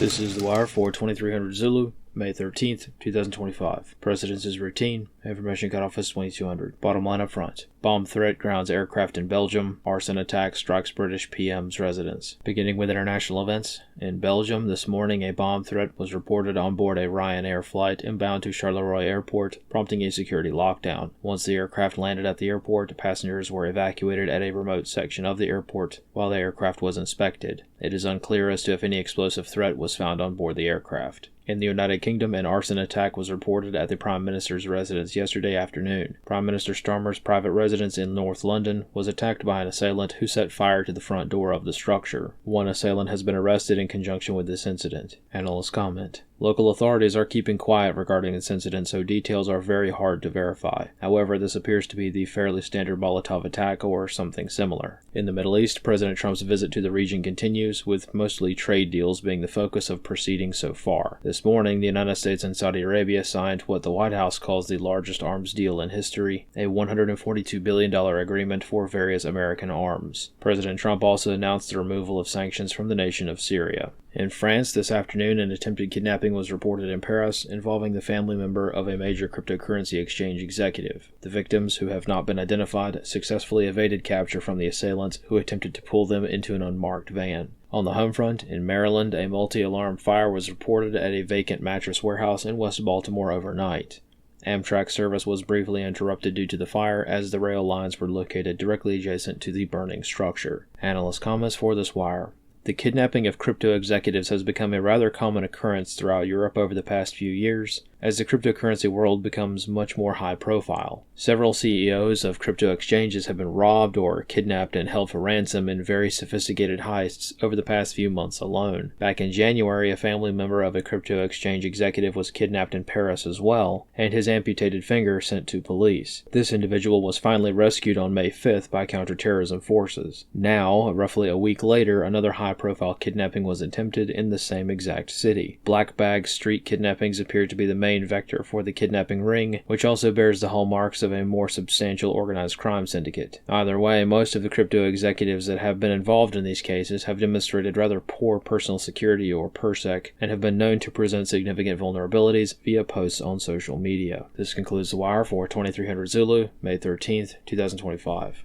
This is The Wire for 2300 Zulu, May 13th, 2025. Precedence is routine. Information cutoff is 2200. Bottom line up front. Bomb threat grounds aircraft in Belgium. Arson attack strikes British PM's residence. Beginning with international events. In Belgium, this morning a bomb threat was reported on board a Ryanair flight inbound to Charleroi Airport, prompting a security lockdown. Once the aircraft landed at the airport, passengers were evacuated at a remote section of the airport while the aircraft was inspected. It is unclear as to if any explosive threat was found on board the aircraft. In the United Kingdom, an arson attack was reported at the Prime Minister's residence yesterday afternoon. Prime Minister Starmer's private residence in North London was attacked by an assailant who set fire to the front door of the structure. One assailant has been arrested in conjunction with this incident. Analysts comment. Local authorities are keeping quiet regarding this incident, so details are very hard to verify. However, this appears to be the fairly standard Molotov attack or something similar. In the Middle East, President Trump's visit to the region continues, with mostly trade deals being the focus of proceedings so far. This morning, the United States and Saudi Arabia signed what the White House calls the largest arms deal in history, a $142 billion agreement for various American arms. President Trump also announced the removal of sanctions from the nation of Syria. In France, this afternoon, an attempted kidnapping was reported in Paris involving the family member of a major cryptocurrency exchange executive. The victims, who have not been identified, successfully evaded capture from the assailants who attempted to pull them into an unmarked van. On the home front, in Maryland, a multi-alarm fire was reported at a vacant mattress warehouse in West Baltimore overnight. Amtrak service was briefly interrupted due to the fire, as the rail lines were located directly adjacent to the burning structure. Analyst comments for this wire. The kidnapping of crypto executives has become a rather common occurrence throughout Europe over the past few years, as the cryptocurrency world becomes much more high profile. Several CEOs of crypto exchanges have been robbed or kidnapped and held for ransom in very sophisticated heists over the past few months alone. Back in January, a family member of a crypto exchange executive was kidnapped in Paris as well, and his amputated finger sent to police. This individual was finally rescued on May 5th by counterterrorism forces. Now, roughly a week later, another high-profile kidnapping was attempted in the same exact city. Black bag street kidnappings appear to be the main vector for the kidnapping ring, which also bears the hallmarks of a more substantial organized crime syndicate. Either way, most of the crypto executives that have been involved in these cases have demonstrated rather poor personal security or PERSEC and have been known to present significant vulnerabilities via posts on social media. This concludes The Wire for 2300 Zulu, May 13th, 2025.